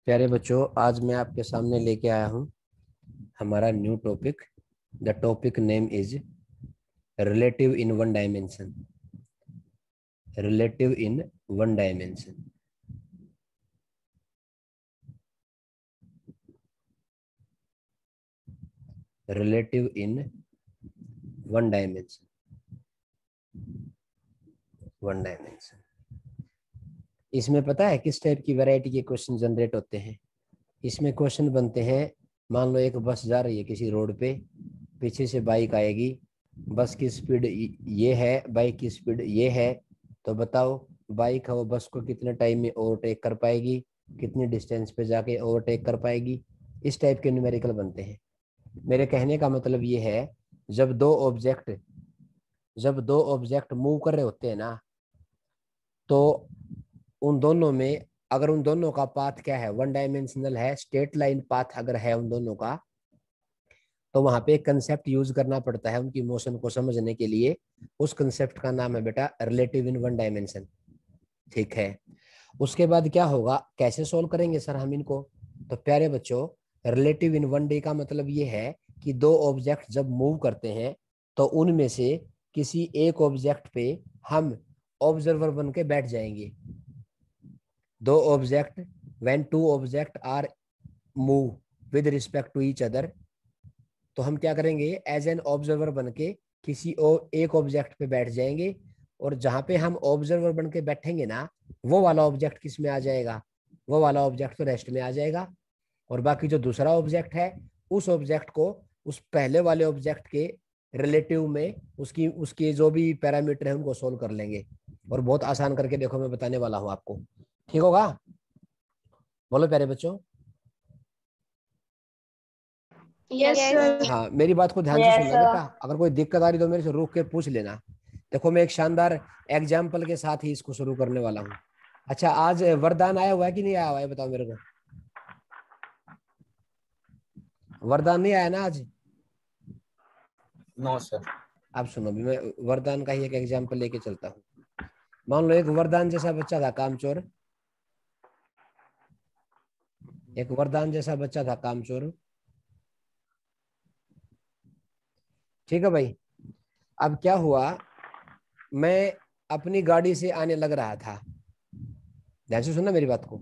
प्यारे बच्चों, आज मैं आपके सामने लेके आया हूँ हमारा new topic. The topic name is relative in one dimension. Relative in one dimension. Relative in one dimension. One dimension. इसमें पता है किस टाइप की वैरायटी के क्वेश्चन जनरेट होते हैं? इसमें क्वेश्चन बनते हैं, मान लो एक बस जा रही है किसी रोड पे, पीछे से बाइक आएगी, बस की स्पीड ये है, बाइक की स्पीड ये है, तो बताओ बाइक है वो बस को कितने टाइम में ओवरटेक कर पाएगी, कितनी डिस्टेंस पे जाके ओवरटेक कर पाएगी। इस टाइप के न्यूमेरिकल बनते हैं। मेरे कहने का मतलब ये है, जब दो ऑब्जेक्ट मूव कर रहे होते हैं ना, तो उन दोनों में अगर उन दोनों का पाथ क्या है, वन डायमेंशनल है, स्ट्रेट लाइन पाथ अगर है उन दोनों का, तो वहां पे एक कंसेप्ट यूज करना पड़ता है उनकी मोशन को समझने के लिए। उस कंसेप्ट का नाम है बेटा रिलेटिव इन वन डायमेंशन। ठीक है, उसके बाद क्या होगा, कैसे सोल्व करेंगे सर हम इनको? तो प्यारे बच्चों, रिलेटिव इन वन डे का मतलब ये है कि दो ऑब्जेक्ट जब मूव करते हैं तो उनमें से किसी एक ऑब्जेक्ट पे हम ऑब्जर्वर बन के बैठ जाएंगे। दो object, when two object are move with respect to each other, तो हम क्या करेंगे, एज एन ऑब्जर्वर बन के किसी एक ऑब्जेक्ट पे बैठ जाएंगे, और जहां पे हम ऑब्जर्वर बन के बैठेंगे ना, वो वाला ऑब्जेक्ट किस में आ जाएगा? वो वाला ऑब्जेक्ट तो रेस्ट में आ जाएगा, और बाकी जो दूसरा ऑब्जेक्ट है उस ऑब्जेक्ट को उस पहले वाले ऑब्जेक्ट के रिलेटिव में उसकी उसके जो भी पैरामीटर है उनको सोल्व कर लेंगे। और बहुत आसान करके देखो, मैं बताने वाला हूं आपको। ठीक होगा? बोलो प्यारे बच्चों। Yes sir. हाँ, मेरी बात को ध्यान से सुनना बेटा। अगर कोई दिक्कत आ रही तो मेरे से रोक के पूछ लेना। देखो, मैं एक शानदार एग्जाम्पल के साथ ही इसको शुरू करने वाला हूँ। अच्छा, आज वरदान आया हुआ है कि नहीं आया हुआ है, बताओ मेरे को। वरदान नहीं आया ना आज? No sir. अब सुनो, मैं वरदान का ही एक एग्जाम्पल लेके चलता हूँ। मान लो एक वरदान जैसा बच्चा था कामचोर। एक वरदान जैसा बच्चा था कामचोर। ठीक है भाई। अब क्या हुआ, मैं अपनी गाड़ी से आने लग रहा था। ध्यान से सुनना मेरी बात को।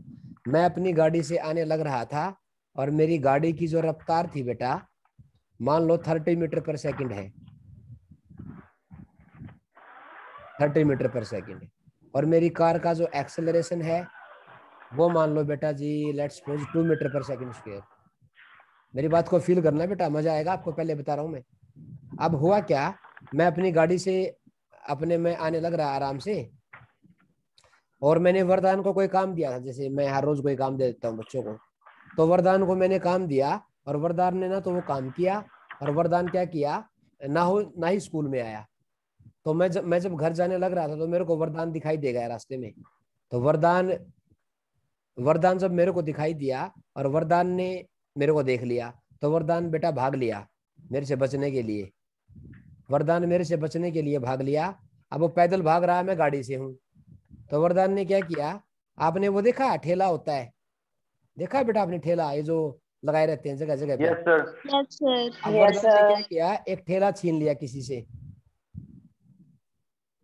मैं अपनी गाड़ी से आने लग रहा था, और मेरी गाड़ी की जो रफ्तार थी बेटा, मान लो 30 मीटर पर सेकंड है। 30 मीटर पर सेकंड। और मेरी कार का जो एक्सेलरेशन है वो मान लो बेटा जी, लेट्स सपोज 2 मीटर पर सेकंड स्क्वायर। मेरी बात को फील करना बेटा, मजा आएगा आपको, पहले बता रहा हूं मैं। अब हुआ क्या, मैं अपनी गाड़ी से अपने में आने लग रहा आराम से, और मैंने वरदान को कोई काम दिया था, जैसे मैं हर रोज कोई काम दे देता हूँ बच्चों को। तो वरदान को मैंने काम दिया, और वरदान ने ना तो वो काम किया, और वरदान क्या किया, ना ही स्कूल में आया। तो मैं जब घर जाने लग रहा था तो मेरे को वरदान दिखाई दे गया रास्ते में। तो वरदान जब मेरे को दिखाई दिया और वरदान ने मेरे को देख लिया, तो वरदान बेटा भाग लिया मेरे से बचने के लिए। वरदान मेरे से बचने के लिए भाग लिया। अब वो पैदल भाग रहा है, मैं गाड़ी से हूँ। तो वरदान ने क्या किया, आपने वो देखा ठेला होता है, देखा है बेटा आपने ठेला, ये जो लगाए रहते हैं जगह जगह पे? Yes sir. Yes sir. अब वरदान ने क्या किया, एक ठेला छीन लिया किसी से।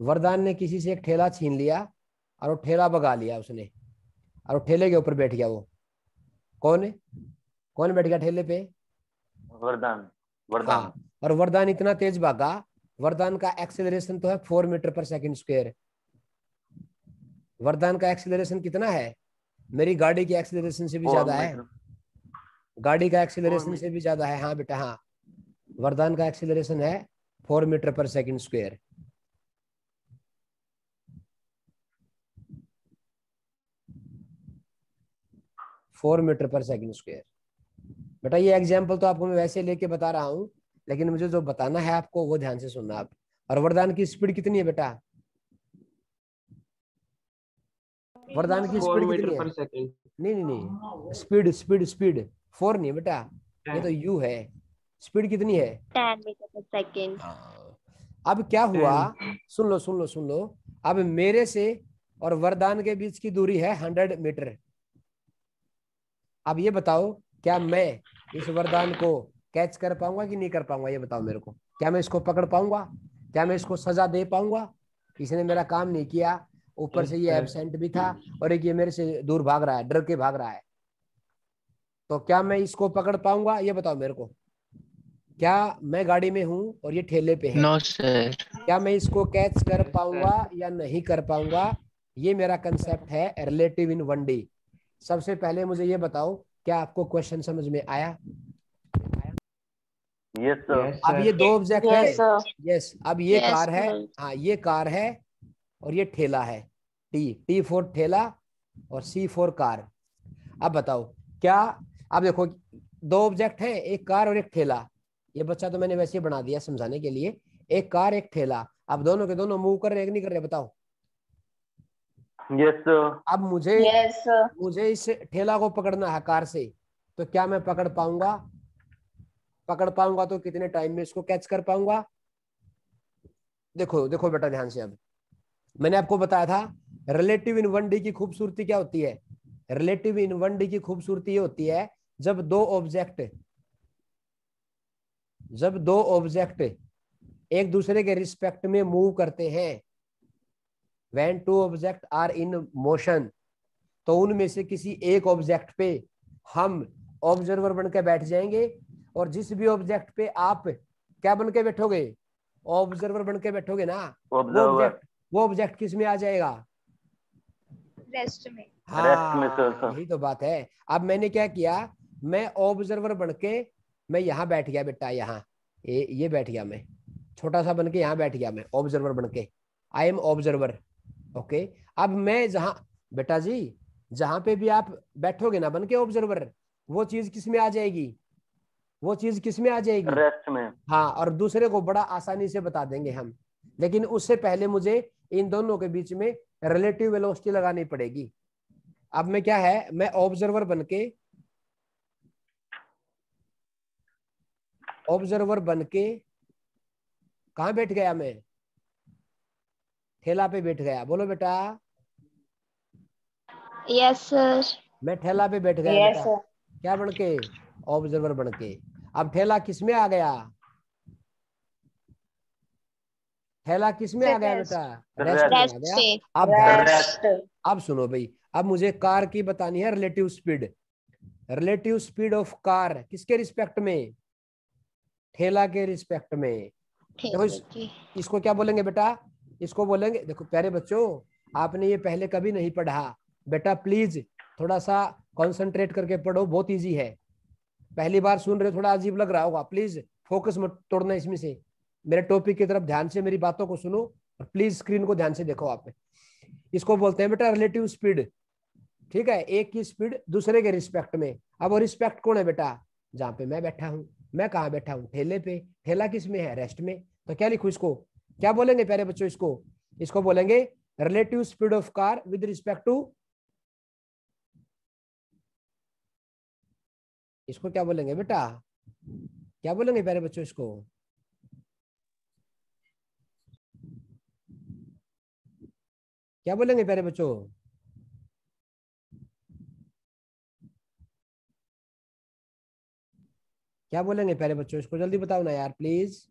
वरदान ने किसी से एक ठेला छीन लिया, और वो ठेला भगा लिया उसने, और वो ठेले के ऊपर बैठ गया। वो कौन है? कौन बैठ गया ठेले पे? वरदान। वरदान। हाँ, और वरदान इतना तेज भागा, वरदान का एक्सेलरेशन तो है 4 मीटर पर सेकंड स्क्वायर। वरदान का एक्सेलरेशन कितना है? मेरी गाड़ी की एक्सेलरेशन से भी 4 ज्यादा है। मीटर। गाड़ी का एक्सेलरेशन से भी ज्यादा है, हाँ बेटा हाँ। वरदान का एक्सेलरेशन है 4 मीटर पर सेकंड स्क्वायर। फोर मीटर पर सेकंड स्क्वायर। बेटा ये एग्जाम्पल तो आपको मैं वैसे लेके बता रहा हूँ, लेकिन मुझे जो बताना है आपको वो ध्यान से सुनना आप। और वरदान की स्पीड कितनी है बेटा? वरदान की 4 स्पीड मीटर कितनी है? पर सेकंड। नहीं नहीं नहीं, स्पीड स्पीड स्पीड 4 नहीं है बेटा, ये तो यू है। स्पीड कितनी है? 10 मीटर पर सेकंड। अब क्या हुआ, सुन लो सुन लो सुन लो। अब मेरे से और वरदान के बीच की दूरी है 100 मीटर। अब ये बताओ, क्या मैं इस वरदान को कैच कर पाऊंगा कि नहीं कर पाऊंगा, ये बताओ मेरे को। क्या मैं इसको पकड़ पाऊंगा? क्या मैं इसको सजा दे पाऊंगा? इसने मेरा काम नहीं किया, ऊपर से ये एब्सेंट भी था, और एक ये मेरे से दूर भाग रहा है, डर के भाग रहा है। तो क्या मैं इसको पकड़ पाऊंगा, ये बताओ मेरे को। क्या मैं गाड़ी में हूं और ये ठेले पे है, नो सर। क्या मैं इसको कैच कर पाऊंगा या नहीं कर पाऊंगा? ये मेरा कंसेप्ट है रिलेटिव इन 1D। सबसे पहले मुझे ये बताओ, क्या आपको क्वेश्चन समझ में आया? Yes sir. अब ये दो ऑब्जेक्ट है। यस, अब ये Yes, कार है। sir. हाँ, ये कार है और ये ठेला है। टी फॉर ठेला और सी फॉर कार। अब बताओ क्या, अब देखो दो ऑब्जेक्ट है, एक कार और एक ठेला। ये बच्चा तो मैंने वैसे ही बना दिया समझाने के लिए, एक कार एक ठेला। अब दोनों के दोनों मूव कर रहे हैं कि नहीं कर रहे, बताओ। Yes sir. अब मुझे Yes, sir. मुझे इस ठेला को पकड़ना है कार से, तो क्या मैं पकड़ पाऊंगा? पकड़ पाऊंगा तो कितने टाइम में इसको कैच कर पाऊंगा? देखो देखो बेटा ध्यान से। अब मैंने आपको बताया था रिलेटिव इन 1D की खूबसूरती क्या होती है। रिलेटिव इन 1D की खूबसूरती ये होती है, जब दो ऑब्जेक्ट एक दूसरे के रिस्पेक्ट में मूव करते हैं, when two object are in motion, तो उनमें से किसी एक ऑब्जेक्ट पे हम ऑब्जर्वर बन के बैठ जाएंगे, और जिस भी ऑब्जेक्ट पे आप क्या बन के बैठोगे, ऑब्जर्वर बन के बैठोगे ना, वो ऑब्जेक्ट किस में आ जाएगा? Rest में. रेस्ट में हाँ, सर। यही तो बात है। अब मैंने क्या किया, मैं ऑब्जर्वर बन के मैं यहाँ बैठ गया बेटा, यहाँ ये बैठ गया, मैं छोटा सा बन के यहाँ बैठ गया, मैं ऑब्जर्वर बन के, आई एम ऑब्जर्वर। ओके, अब मैं जहां, बेटा जी जहां पे भी आप बैठोगे ना बन के ऑब्जर्वर, वो चीज किस में आ जाएगी? वो चीज किस में आ जाएगी? रेस्ट में। हाँ, और दूसरे को बड़ा आसानी से बता देंगे हम, लेकिन उससे पहले मुझे इन दोनों के बीच में रिलेटिव वेलोसिटी लगानी पड़ेगी। अब मैं क्या है, मैं ऑब्जर्वर बनके कहां बैठ गया? मैं ठेला पे बैठ गया। बोलो बेटा। Yes, sir. मैं ठेला पे बैठ गया Yes, बेटा, sir. क्या बन के? ऑब्जर्वर बन के। अब ठेला किस में आ गया? ठेला किस में आ गया Rest. बेटा? रेस्ट में आ Rest गया। state. अब ध्यान, Rest. अब सुनो भाई, अब मुझे कार की बतानी है relative speed. Relative speed of car किसके रिस्पेक्ट में? ठेला के रिस्पेक्ट में। देखो इसको क्या बोलेंगे बेटा? इसको बोलेंगे, देखो प्यारे बच्चों, आपने ये पहले कभी नहीं पढ़ा बेटा, प्लीज थोड़ा सा कंसंट्रेट करके पढ़ो, बहुत इजी है। पहली बार सुन रहे, थोड़ा अजीब लग रहा होगा, प्लीज फोकस मत तोड़ना इसमें से, मेरे टॉपिक की तरफ ध्यान से मेरी बातों को सुनो, और प्लीज स्क्रीन को ध्यान से देखो आप। इसको बोलते हैं बेटा रिलेटिव स्पीड। ठीक है, एक की स्पीड दूसरे के रिस्पेक्ट में। अब वो रिस्पेक्ट कौन है बेटा? जहां पे मैं बैठा हूं। मैं कहाँ बैठा हूँ? ठेले पे। ठेला किस में है? रेस्ट में। तो क्या लिखूं इसको? क्या बोलेंगे प्यारे बच्चों इसको बोलेंगे relative speed of car with respect to, इसको क्या बोलेंगे बेटा? क्या बोलेंगे प्यारे बच्चों इसको? क्या बोलेंगे प्यारे बच्चों? क्या बोलेंगे प्यारे बच्चों इसको? जल्दी बताओ ना यार please.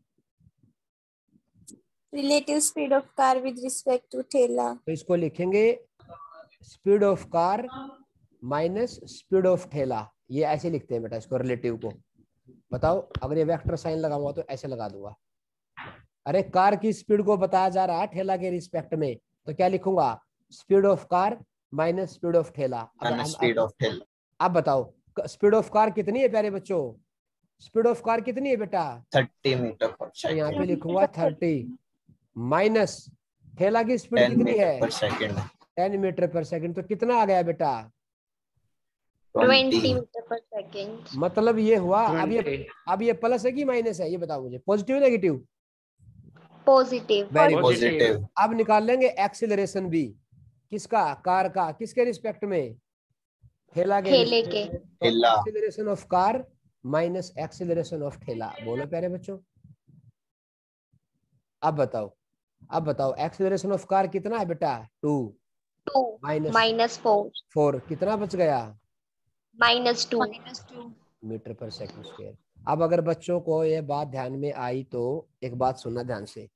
Relative speed of car with respect to ठेला। तो इसको लिखेंगे speed of car minus speed of ठेला। ये ऐसे लिखते हैं बेटा इसको, रिलेटिव को। बताओ, अगर ये वेक्टर साइन लगाऊंगा तो ऐसे लगा दूंगा। अरे कार की स्पीड को बताया जा रहा है ठेला के रिस्पेक्ट में, तो क्या लिखूंगा? Speed of car minus speed of ठेला। अब बताओ स्पीड ऑफ कार कितनी है प्यारे बच्चों? स्पीड ऑफ कार कितनी है बेटा? 30 मीटर पर तो सेकंड। यहाँ पे लिखूंगा 30 माइनस ठेला की स्पीड कितनी है? 10 मीटर पर सेकंड। तो कितना आ गया बेटा? 20 meter per second. मतलब ये हुआ। अब ये प्लस है कि माइनस है, ये बताओ मुझे, positive negative? Positive. Very positive. अब निकाल लेंगे एक्सीलरेशन भी। किसका? कार का। किसके रिस्पेक्ट में? ठेला के ठेले respect के. में। तो acceleration of car minus acceleration of ठेला। बोलो प्यारे बच्चों। अब बताओ एक्सीलरेशन ऑफ कार कितना है बेटा? 2 2 minus 4. 4 कितना बच गया? -2 मीटर पर सेकंड स्क्वायर। अब अगर बच्चों को ये बात ध्यान में आई तो एक बात सुनना ध्यान से।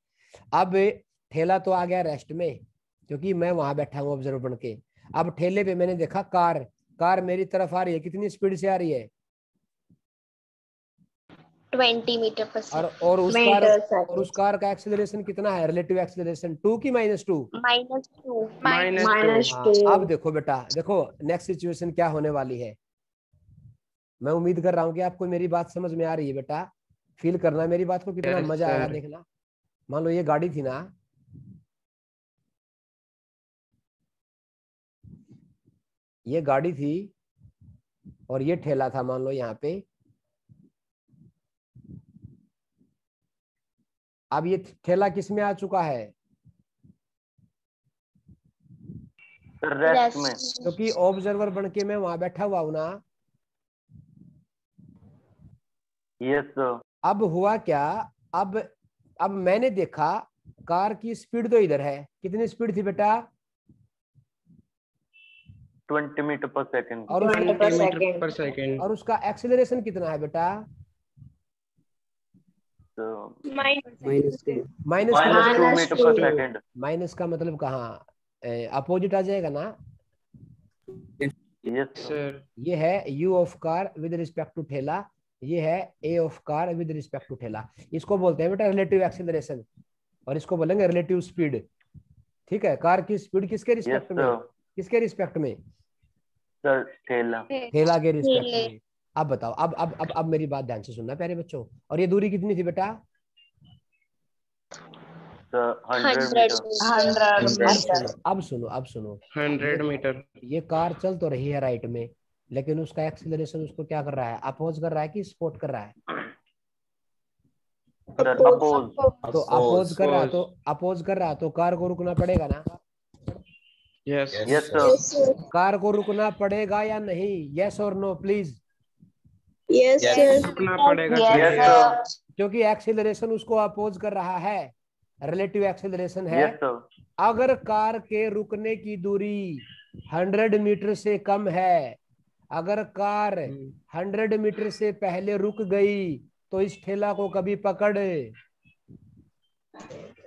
अब ठेला तो आ गया रेस्ट में, क्योंकि मैं वहां बैठा हूँ ऑब्जर्वर बन के। अब ठेले पे मैंने देखा कार, कार मेरी तरफ आ रही है, कितनी स्पीड से आ रही है? 20 मीटर पर और सेकंड। उस कार का एक्सेलरेशन कितना है, रिलेटिव एक्सेलरेशन 2 की -2? -2 हाँ, अब देखो बेटा, देखो नेक्स्ट सिचुएशन क्या होने वाली है। मैं उम्मीद कर रहा हूँ कि आपको मेरी बात समझ में आ रही है बेटा। फील करना मेरी बात को, कितना मजा आएगा देखना। मान लो ये गाड़ी थी ना, ये गाड़ी थी और ये ठेला था, मान लो यहाँ पे। अब ये ठेला किस में आ चुका है? रेस्ट में। क्योंकि ऑब्जर्वर बन के मैं वहां बैठा हुआ हूं ना। Yes sir. अब हुआ क्या, अब मैंने देखा कार की स्पीड तो इधर है, कितनी स्पीड थी बेटा? 20 मीटर पर सेकंड। और 20 मीटर पर सेकंड। और उसका एक्सेलरेशन कितना है बेटा? -2 माइनस मीटर पर सेकंड। माइनस का मतलब कहाँ, अपोजिट आ जाएगा ना। Yes sir. ये है u of car with respect to ठेला, ये है a of car with respect to ठेला। इसको बोलते हैं बेटा रिलेटिव एक्सेलरेशन, और इसको बोलेंगे रिलेटिव स्पीड। ठीक है, कार की स्पीड किसके रिस्पेक्ट में? किसके रिस्पेक्ट में? सर ठेला। ठेला के रिस्पेक्ट में। अब बताओ, अब मेरी बात ध्यान से सुनना प्यारे बच्चों। और ये दूरी कितनी थी बेटा? 100 मीटर। अब सुनो 100 मीटर। ये कार चल तो रही है राइट में, लेकिन उसका एक्सीलरेशन उसको क्या कर रहा है, अपोज कर रहा है कि सपोर्ट कर रहा है? तो अपोज कर रहा है तो कार को रुकना पड़ेगा ना। Yes yes sir. कार को रुकना पड़ेगा या नहीं? यस और नो प्लीज। रुकना पड़ेगा। Yes sir. क्योंकि एक्सीलरेशन उसको अपोज कर रहा है, रिलेटिव एक्सीलरेशन है। Yes sir. अगर कार के रुकने की दूरी 100 मीटर से कम है, अगर कार 100 मीटर से पहले रुक गई तो इस ठेला को कभी पकड़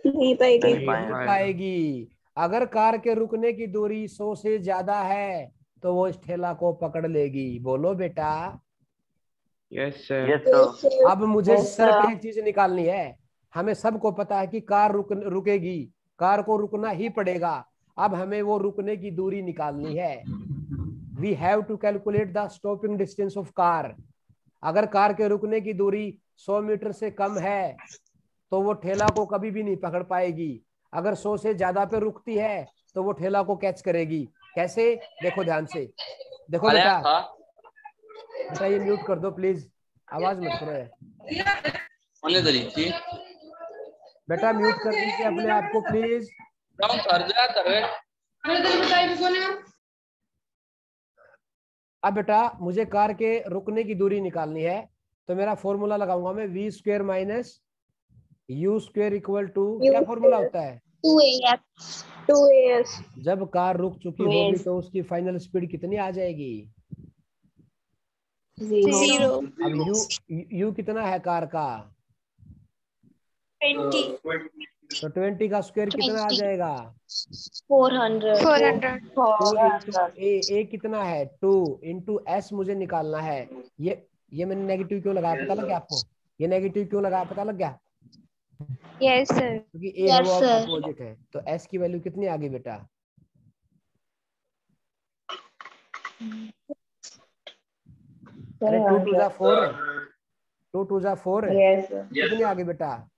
नहीं पाएगी। अगर कार के रुकने की दूरी 100 से ज्यादा है तो वो इस ठेला को पकड़ लेगी। बोलो बेटा। Yes sir. Yes sir. अब मुझे सिर्फ एक चीज निकालनी है। हमें सबको पता है कि कार रुकेगी, कार को रुकना ही पड़ेगा। अब हमें वो रुकने की दूरी निकालनी है। We have to calculate the stopping distance of car. अगर कार के रुकने की दूरी 100 मीटर से कम है तो वो ठेला को कभी भी नहीं पकड़ पाएगी। अगर 100 से ज्यादा पे रुकती है तो वो ठेला को कैच करेगी। कैसे? देखो ध्यान से, देखो बेटा। बेटा ये म्यूट कर दो प्लीज, आवाज मत करो। बेटा म्यूट कर दीजिए अपने आप को प्लीज। अब बेटा मुझे कार के रुकने की दूरी निकालनी है, तो मेरा फॉर्मूला लगाऊंगा मैं v² minus u² equal to, क्या फॉर्मूला होता है? 2as। जब कार रुक चुकी होगी तो उसकी फाइनल स्पीड कितनी आ जाएगी? 0। अब u कितना है कार का? 20। तो 20 का स्क्वायर कितना आ जाएगा? 400। 2 ए कितना है? 2 इंटू एस मुझे निकालना है। ये मैंने नेगेटिव क्यों लगाया पता लग गया आपको? ये नेगेटिव क्यों लगाया पता लग गया? Yes sir. क्योंकि ए है वो अपोजिट है। तो एस की वैल्यू कितनी आ गई बेटा? 2 टू जा 4, 2 टू जा 4, कितनी आ गई बेटा?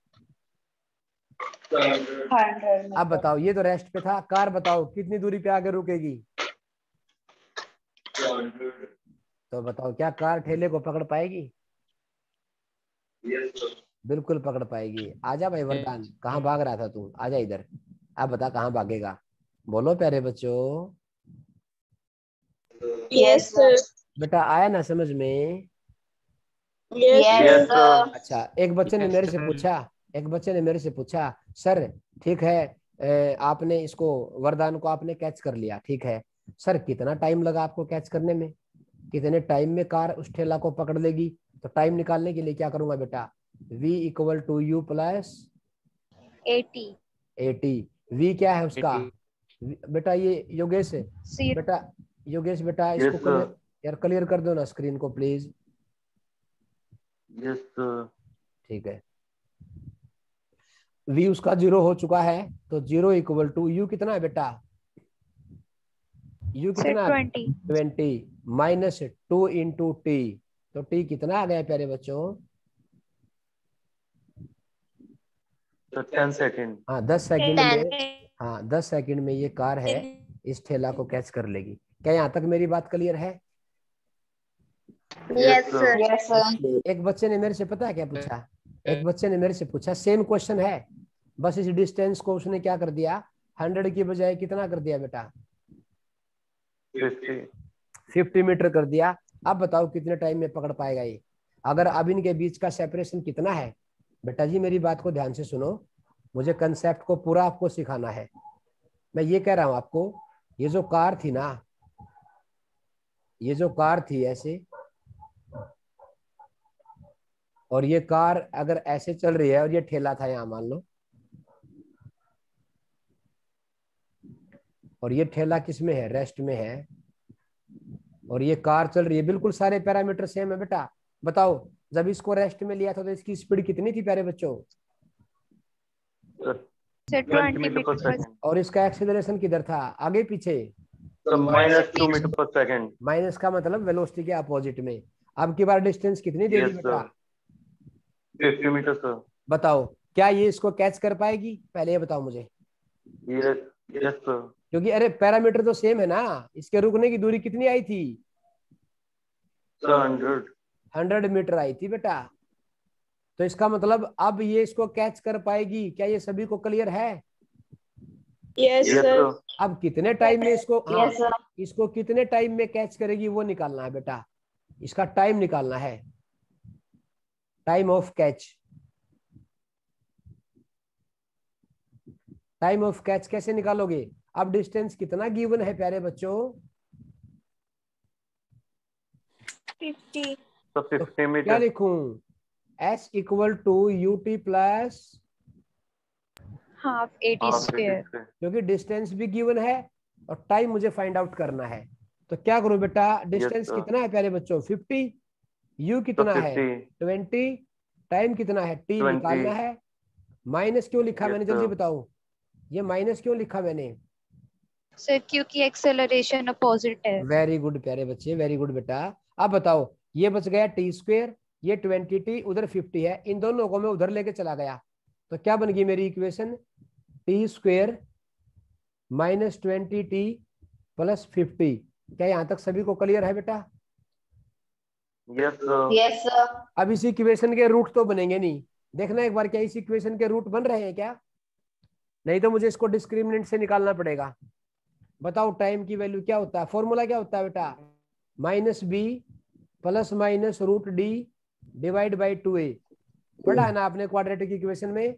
100। अब बताओ, ये तो रेस्ट पे था। कार बताओ कितनी दूरी पे आके रुकेगी? तो बताओ क्या कार ठेले को पकड़ पाएगी? बिल्कुल पकड़ पाएगी। आजा भाई वरदान, कहाँ भाग रहा था तू? आजा इधर। अब बता कहाँ भागेगा? बोलो प्यारे बच्चों। Yes sir. बेटा आया ना समझ में? यस अच्छा, एक बच्चे ने मेरे से पूछा सर ठीक है आपने इसको वरदान को आपने कैच कर लिया, ठीक है सर कितना टाइम लगा आपको कैच करने में? कितने टाइम में कार उस ठेला को पकड़ लेगी। तो टाइम निकालने के लिए क्या करूंगा बेटा, v equal to u plus 80. 80। v क्या है उसका 80. बेटा, ये योगेश है 0. बेटा, योगेश बेटा Yes, इसको sir. क्लियर यार क्लियर कर दो ना स्क्रीन को प्लीज। Yes, sir. ठीक है, v उसका 0 हो चुका है, तो 0 इक्वल टू u कितना है बेटा, u Sir, कितना 20. 20 माइनस 2 इंटू टी, तो t कितना आ गया प्यारे बच्चों, So 10 seconds. हाँ 10 सेकंड 10. में, हाँ 10 सेकंड में ये कार है इस ठेला को कैच कर लेगी। क्या यहाँ तक मेरी बात क्लियर है। Yes, sir. Yes, sir. एक बच्चे ने मेरे से पता है क्या पूछा, एक बच्चे ने मेरे से पूछा सेम क्वेश्चन है, बस इस डिस्टेंस को उसने क्या कर दिया, 100 की बजाय कितना कर दिया बेटा, 50. 50 मीटर कर दिया। अब बताओ कितने टाइम में पकड़ पाएगा ये। अगर अब इनके बीच का सेपरेशन कितना है, बेटा जी मेरी बात को ध्यान से सुनो, मुझे कंसेप्ट को पूरा आपको सिखाना है। मैं ये कह रहा हूं आपको, ये जो कार थी ना, ये जो कार थी ऐसे, और ये कार अगर ऐसे चल रही है और ये ठेला था यहाँ मान लो, और ये ठेला किस में है, रेस्ट में है, और ये कार चल रही है, बिल्कुल सारे पैरामीटर सेम है बेटा। बताओ जब इसको रेस्ट में लिया था तो इसकी स्पीड कितनी थी प्यारे बच्चों, So Sir, 20 20 meter per second. और इसका एक्सीलरेशन किधर था, आगे पीछे, So minus 2 meter per second. Minus का मतलब वेलोसिटी के अपोजिट में। अब की बार डिस्टेंस कितनी देगी Yes, बेटा, sir. 50 meters, sir. बताओ क्या ये इसको कैच कर पाएगी, पहले ये बताओ मुझे, Yes, yes, sir. क्योंकि अरे पैरामीटर तो सेम है ना। इसके रुकने की दूरी कितनी आई थी, Sir, 100. 100 मीटर आई थी बेटा। तो इसका मतलब अब ये इसको कैच कर पाएगी, क्या ये सभी को क्लियर है। Yes, Yes, sir. sir. अब कितने टाइम में इसको, हाँ Yes, sir. इसको कितने टाइम में कैच करेगी वो निकालना है बेटा, इसका टाइम निकालना है, time of catch. Time of catch कैसे निकालोगे, अब डिस्टेंस कितना गिवन है प्यारे बच्चों, 50. So 50 क्या meters. लिखूं, s equal to u t plus, half 80 Half square. 80. क्योंकि डिस्टेंस भी गिवन है और टाइम मुझे फाइंड आउट करना है। तो क्या करूं बेटा, डिस्टेंस sir. कितना है प्यारे बच्चों 50, यू So कितना है 50. 20, टाइम कितना है टी 20. निकालना है। माइनस क्यों लिखा Yes, मैंने, जल्दी sir. बताओ, ये माइनस क्यों लिखा मैंने। Sir, क्योंकि acceleration opposite है. वेरी गुड प्यारे बच्चे, वेरी गुड बेटा। अब बताओ ये बच गया टी स्क्वेयर, ये 20t, उधर 50 है, इन दोनों को मैं उधर लेके चला गया, तो क्या बन गई मेरी equation, T square minus 20t plus 50। क्या यहाँ तक सभी को क्लियर है बेटा। Yes, sir. Yes, sir. अब इस इक्वेशन के रूट तो बनेंगे नहीं, देखना एक बार क्या इस इक्वेशन के रूट बन रहे हैं क्या, नहीं तो मुझे इसको डिस्क्रिमिनेंट से निकालना पड़ेगा। बताओ टाइम की वैल्यू क्या होता है, फॉर्मूला क्या होता है बेटा, minus b plus minus root d divide by 2a। पढ़ा है ना आपने क्वाड्रेटिक इक्वेशन में।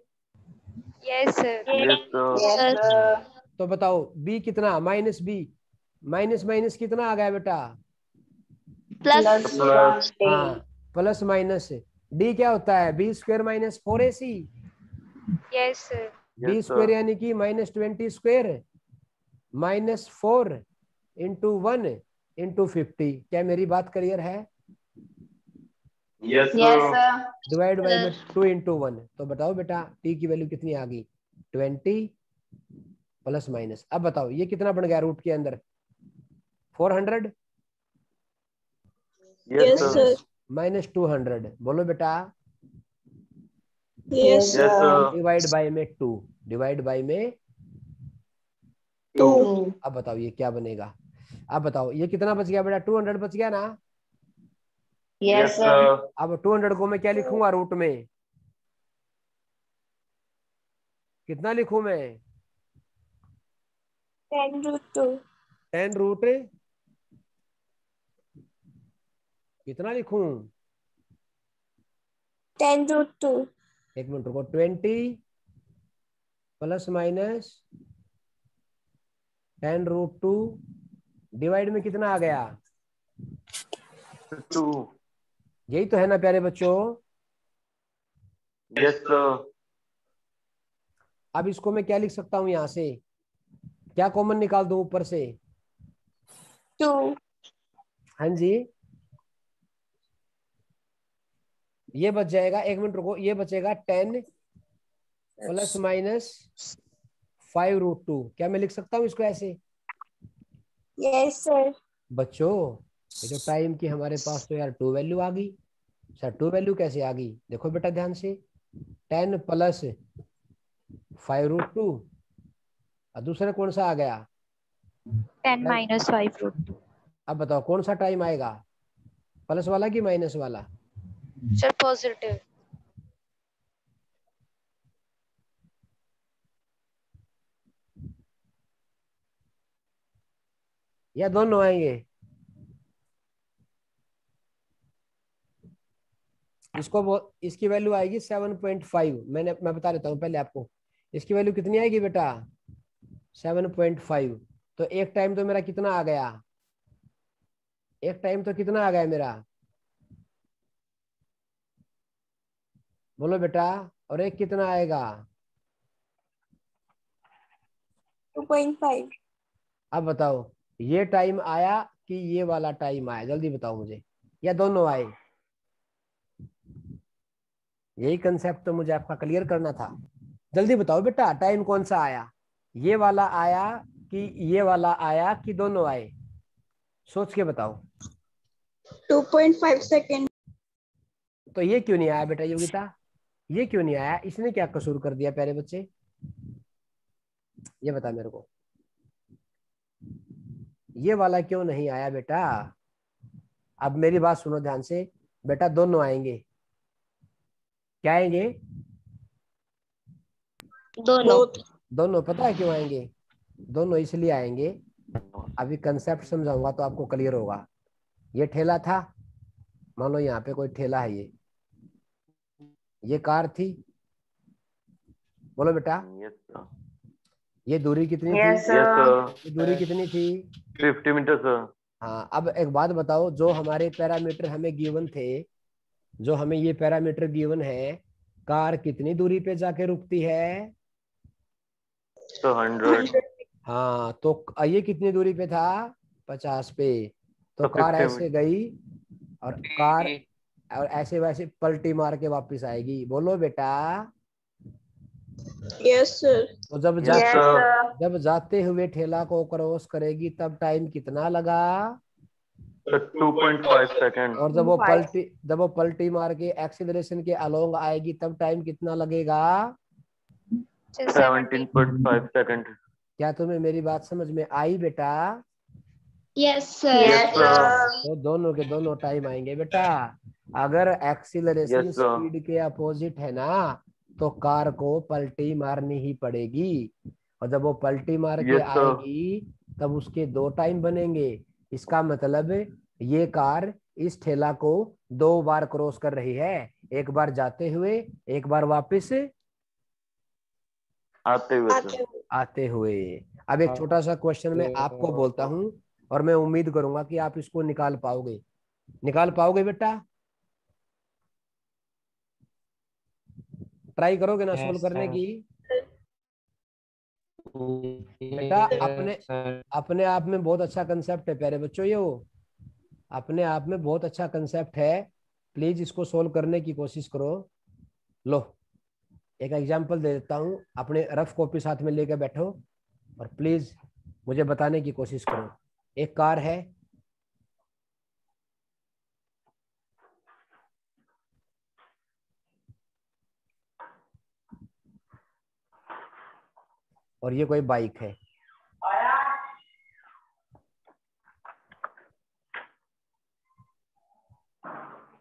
Yes, sir. Yes, sir. Yes, sir. तो बताओ b कितना, माइनस बी, माइनस माइनस कितना आ गया बेटा, Plus. Plus. हाँ प्लस माइनस d क्या होता है, b square minus 4ac, Yes, sir. B Yes, square sir. यानी कि minus 20 square minus 4 into 1 into 50। क्या मेरी बात क्लियर है। Yes, Yes, sir. sir. Divide by में 2 इंटू 1, तो बताओ बेटा t की वैल्यू कितनी आ गई, 20 प्लस माइनस। अब बताओ ये कितना बन गया रूट के अंदर, 400 Yes, sir. माइनस 200, बोलो बेटा, Yes, Yes, sir. Divide by में 2, डिवाइड बाई में 2. 2. अब बताओ ये क्या बनेगा। अब बताओ ये कितना बच गया बेटा, 200 बच गया ना। Yes, Yes, sir. sir. अब 200 को मैं क्या लिखूंगा रूट में, कितना लिखूं मैं, 10 root 2. 10 रूट कितना लिखूं, 10 root 2. एक मिनट रुको, 20 प्लस माइनस 10 रूट 2 डिवाइड में कितना आ गया, 2. यही तो है ना प्यारे बच्चों। Yes, sir. अब इसको मैं क्या लिख सकता हूं, यहां से क्या कॉमन निकाल दूं ऊपर से? 2. हाँ जी, ये बच जाएगा, 1 मिनट रुको, ये बचेगा 10 प्लस माइनस 5√2। क्या मैं लिख सकता हूँ इसको ऐसे? Yes, sir. बच्चों ये तो टाइम की हमारे पास तो यार 2 वैल्यू आ गई। सर 2 वैल्यू कैसे आ गई? देखो बेटा ध्यान से, 10 प्लस 5√2 और दूसरा कौन सा आ गया? 10 minus 5√2. अब बताओ कौन सा टाइम आएगा, प्लस वाला कि माइनस वाला? Sir, positive. या दोनों आएंगे? इसकी वैल्यू आएगी 7.5। मैं बता देता हूँ पहले आपको, इसकी वैल्यू कितनी आएगी बेटा? 7.5। तो एक टाइम तो मेरा कितना आ गया? एक टाइम तो कितना आ गया मेरा? बोलो बेटा। और एक कितना आएगा? 2.5. अब बताओ ये टाइम आया कि ये वाला टाइम आया, जल्दी बताओ मुझे, या दोनों आए? यही कंसेप्ट तो मुझे आपका क्लियर करना था। जल्दी बताओ बेटा टाइम कौन सा आया, ये वाला आया कि ये वाला आया कि दोनों आए? सोच के बताओ। 2.5 seconds. तो ये क्यों नहीं आया बेटा योगिता, ये क्यों नहीं आया? इसने क्या कसूर कर दिया प्यारे बच्चे, ये बता मेरे को, ये वाला क्यों नहीं आया बेटा? अब मेरी बात सुनो ध्यान से बेटा, दोनों आएंगे। क्या आएंगे? दोनों पता है क्यों आएंगे? दोनों इसलिए आएंगे, अभी कंसेप्ट समझाऊंगा तो आपको क्लियर होगा। ये ठेला था, मान लो यहाँ पे कोई ठेला है, ये कार थी, बोलो बेटा। Yes, sir. ये दूरी कितनी थी? Yes, sir. ये दूरी कितनी थी? 50 meters, sir. हाँ, अब एक बात बताओ, जो हमारे पैरामीटर हमें गिवन थे, जो हमें ये पैरामीटर गिवन है, कार कितनी दूरी पे जाके रुकती है? So 100. हाँ, तो ये कितनी दूरी पे था? 50 पे। तो तो कार 50 ऐसे गई और कार और ऐसे वैसे पलटी मार के वापस आएगी, बोलो बेटा। Yes, sir. तो जब Yes, sir. जब जाते हुए ठेला को क्रॉस करेगी तब टाइम कितना लगा? So 2.5 seconds. और जब वो पलटी मार के एक्सीलरेशन के अलोंग आएगी तब टाइम कितना लगेगा? 17.5 seconds. क्या तुम्हें मेरी बात समझ में आई बेटा? Yes, sir. Yes, sir. तो दोनों के दोनों टाइम आएंगे बेटा। अगर एक्सीलरेशन Yes, sir. स्पीड के अपोजिट है ना, तो कार को पलटी मारनी ही पड़ेगी, और जब वो पलटी मार के Yes, sir. आएगी तब उसके 2 टाइम बनेंगे। इसका मतलब ये कार इस ठेला को 2 बार क्रॉस कर रही है, एक बार जाते हुए, एक बार वापस आते हुए। अब एक छोटा सा क्वेश्चन मैं आपको बोलता हूं और मैं उम्मीद करूंगा कि आप इसको निकाल पाओगे बेटा? ट्राई करोगे ना सोल्व करने की? बेटा अपने आप में बहुत अच्छा कंसेप्ट है प्यारे बच्चों, ये वो अपने आप में बहुत अच्छा कंसेप्ट है। प्लीज इसको सोल्व करने की कोशिश करो। लो एक एग्जांपल दे देता हूं, अपने रफ कॉपी साथ में लेकर बैठो और प्लीज मुझे बताने की कोशिश करो। एक कार है, और ये कोई बाइक है।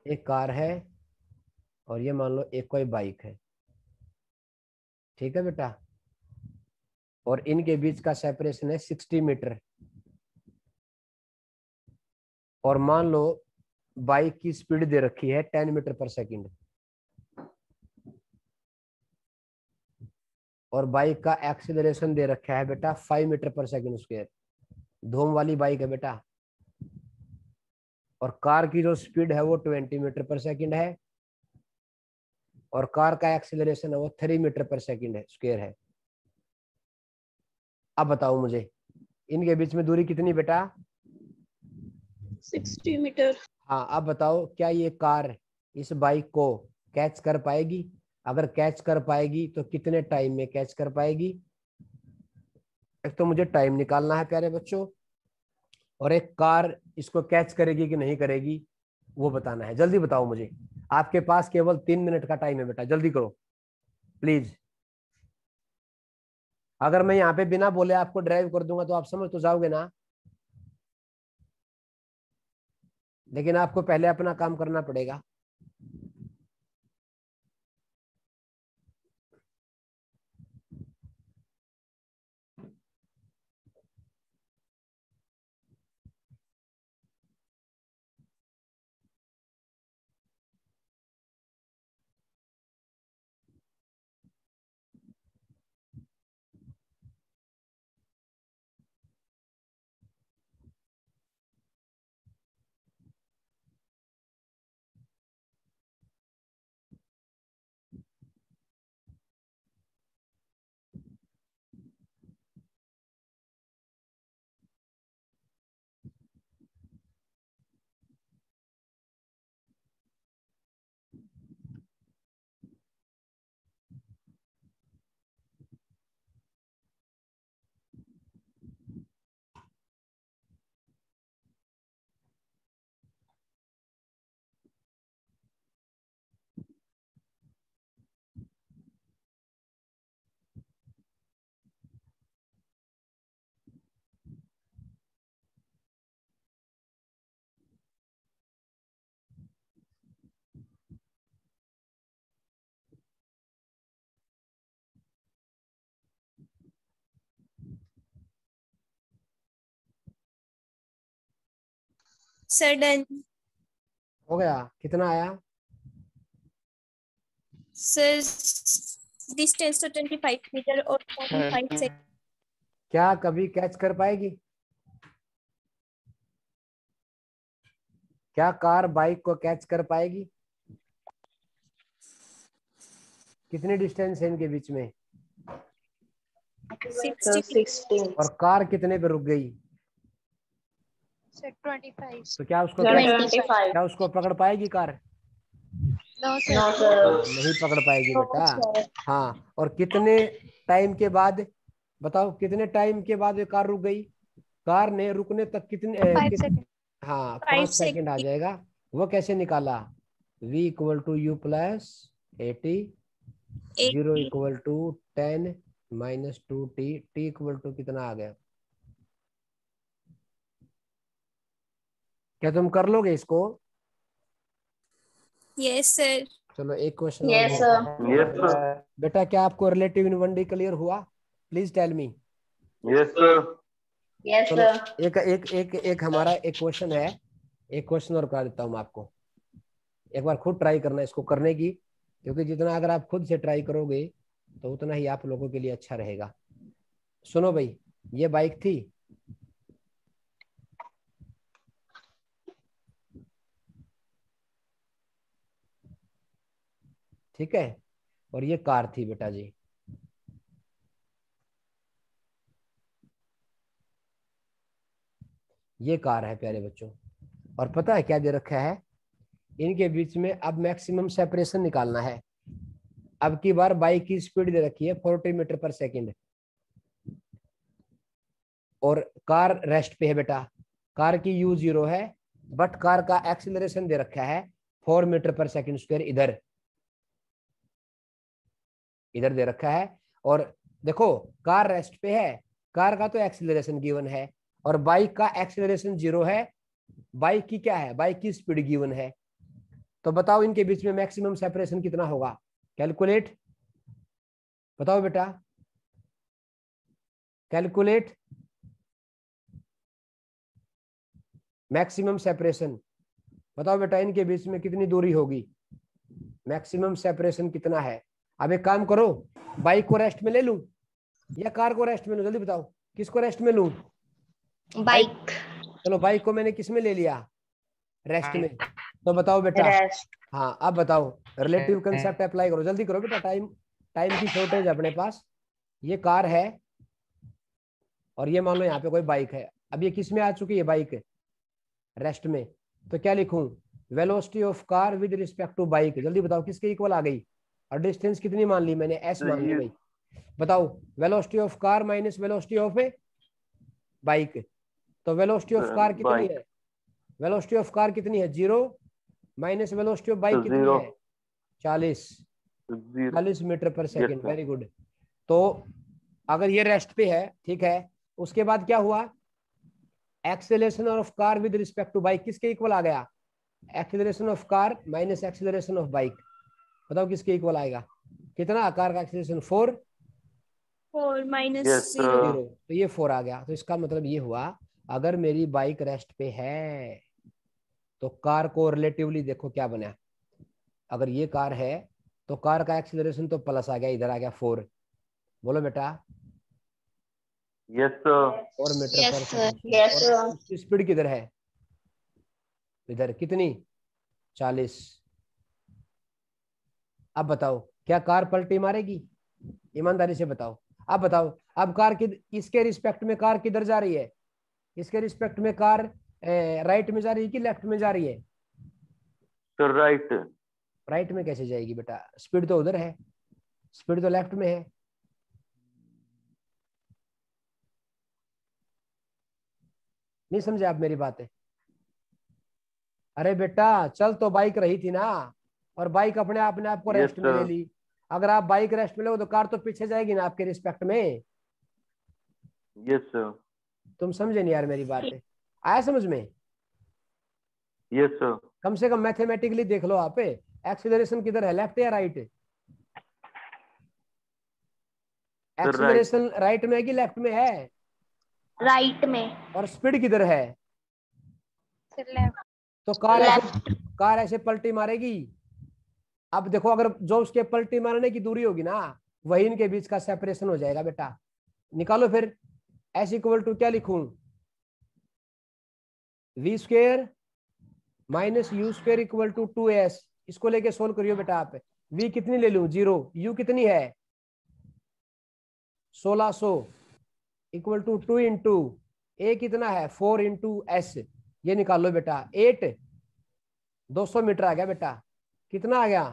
एक कार है और ये मान लो एक कोई बाइक है, ठीक है बेटा, और इनके बीच का सेपरेशन है 60 मीटर। और मान लो बाइक की स्पीड दे रखी है 10 मीटर पर सेकंड, और बाइक का एक्सीलरेशन दे रखा है बेटा 5 मीटर पर सेकंड स्क्वायर। धूम वाली बाइक है बेटा, और कार की जो स्पीड है वो 20 मीटर पर सेकंड है, और कार का एक्सीलरेशन है वो 3 मीटर पर सेकंड है स्क्वायर है। अब बताओ मुझे इनके बीच में दूरी कितनी बेटा? 60 मीटर। हाँ, अब बताओ क्या ये कार इस बाइक को कैच कर पाएगी? अगर कैच कर पाएगी तो कितने टाइम में कैच कर पाएगी? एक तो मुझे टाइम निकालना है प्यारे बच्चों, और एक कार इसको कैच करेगी कि नहीं करेगी वो बताना है। जल्दी बताओ मुझे, आपके पास केवल 3 मिनट का टाइम है बेटा, जल्दी करो प्लीज। अगर मैं यहाँ पे बिना बोले आपको ड्राइव कर दूंगा तो आप समझ तो जाओगे ना, लेकिन आपको पहले अपना काम करना पड़ेगा। Sir done. हो गया? कितना आया? सर डिस्टेंस तो 25 मीटर और 45 सेकंड। क्या कभी कैच कर पाएगी? क्या कार बाइक को कैच कर पाएगी? कितनी डिस्टेंस है इनके बीच में? 60। और कार कितने पे रुक गई? Sir, 25. तो क्या उसको 25। क्या उसको पकड़ पाएगी कार? No, sir. नहीं पकड़ पाएगी बेटा। हाँ, और कितने टाइम के बाद, बताओ कितने टाइम के बाद ये कार रुक गई? कार ने रुकने तक कितने 5 seconds. हाँ 5 5 सेकंड आ जाएगा। वो कैसे निकाला? v equal to u plus 80, 0 equal to 10 minus 2t, t equal to कितना आ गया? क्या तुम कर लोगे इसको? Yes sir. चलो एक क्वेश्चन Yes, और sir. Yes, sir. बेटा, क्या आपको रिलेटिव इन 1D क्लियर हुआ? Please tell me. Yes, sir. Yes, चलो sir. एक एक एक एक हमारा एक क्वेश्चन है, एक क्वेश्चन और करा देता हूँ मैं आपको। एक बार खुद ट्राई करना इसको करने की, क्योंकि जितना अगर आप खुद से ट्राई करोगे तो उतना ही आप लोगों के लिए अच्छा रहेगा। सुनो भाई, ये बाइक थी, ठीक है, और ये कार थी बेटा जी। ये कार है प्यारे बच्चों, और पता है क्या दे रखा है? इनके बीच में अब मैक्सिमम सेपरेशन निकालना है। अब की बार बाइक की स्पीड दे रखी है 40 मीटर पर सेकंड, और कार रेस्ट पे है बेटा। कार की u0 है, बट कार का एक्सीलरेशन दे रखा है 4 मीटर पर सेकंड स्क्वायर। इधर इधर दे रखा है, और देखो कार रेस्ट पे है, कार का तो एक्सीलरेशन गिवन है, और बाइक का एक्सीलरेशन 0 है। बाइक की क्या है? बाइक की स्पीड गिवन है। तो बताओ इनके बीच में मैक्सिमम सेपरेशन कितना होगा? कैलकुलेट, बताओ बेटा, कैलकुलेट मैक्सिमम सेपरेशन। बताओ बेटा इनके बीच में कितनी दूरी होगी? मैक्सिमम सेपरेशन कितना है? अब एक काम करो, बाइक को रेस्ट में ले लूं या कार को रेस्ट में लूं? जल्दी बताओ, किसको रेस्ट में लूं? Bike. चलो बाइक को मैंने किस में ले लिया? रेस्ट में। तो बताओ बेटा, रेस्ट। हाँ अब बताओ, रिलेटिव कंसेप्ट अप्लाई करो, जल्दी करो बेटा, टाइम की शॉर्टेज अपने पास। ये कार है और ये मान लो यहाँ पे कोई बाइक है। अब ये किस में आ चुकी है बाइक? रेस्ट में। तो क्या लिखूं? Velocity of car with respect to bike. जल्दी बताओ किसके इक्वल आ गई? और डिस्टेंस कितनी मान ली मैंने? एस मान ली भाई। बताओ velocity of car minus velocity of bike. तो वेलोसिटी ऑफ कार कितनी है? वेलोसिटी ऑफ कार कितनी है? 0 माइनस वेलोसिटी ऑफ बाइक कितनी है? 40 मीटर पर सेकेंड। Very good. तो अगर ये रेस्ट पे है, ठीक है, उसके बाद क्या हुआ? Acceleration of car with respect to bike किसके इक्वल आ गया? Acceleration of car minus acceleration of bike. बताओ किसके इक्वल आएगा? कितना कार का एक्सेलरेशन? 4 -0। तो ये 4 आ गया। तो इसका मतलब ये हुआ, अगर मेरी बाइक रेस्ट पे है तो कार को रिलेटिवली देखो क्या बना। अगर ये कार है तो कार का एक्सेलरेशन तो प्लस आ गया, इधर आ गया 4। बोलो बेटा। Yes sir. 4 मीटर पर सेकंड। Yes sir. उसकी स्पीड किधर है? इधर। कितनी? 40। अब बताओ क्या कार पलटी मारेगी? ईमानदारी से बताओ। अब बताओ, अब कार इसके रिस्पेक्ट में कार किधर जा रही है? इसके रिस्पेक्ट में कार राइट में जा रही है कि लेफ्ट में जा रही है? Sir right. राइट में कैसे जाएगी बेटा? स्पीड तो उधर है, स्पीड तो लेफ्ट में है। नहीं समझे आप मेरी बात है? अरे बेटा चल तो बाइक रही थी ना, और बाइक अपने आप को रेस्ट में ले ली। अगर आप बाइक रेस्ट में लो तो कार तो पीछे जाएगी ना आपके रिस्पेक्ट में। Yes sir. तुम समझे नहीं यार मेरी बात है? आया समझ में? Yes sir. कम से कम मैथमेटिकली देख लो आप, एक्सीलरेशन किधर है, लेफ्ट या राइट? एक्सीलरेशन राइट में है कि लेफ्ट में है? राइट में। और स्पीड किधर है? लेफ्ट। तो कार ऐसे पलटी मारेगी। अब देखो, अगर जो उसके पलटी मारने की दूरी होगी ना, वही इनके बीच का सेपरेशन हो जाएगा बेटा। निकालो फिर। एस इक्वल टू क्या लिखूं? v² minus u² equal to 2s। इसको लेके सोल्व करियो बेटा आप। v कितनी ले लूं? 0। u कितनी है? 1600 इक्वल टू 2 इंटू a कितना है? 4 इंटू s। ये निकाल लो बेटा। 8 200 मीटर आ गया बेटा। कितना आ गया?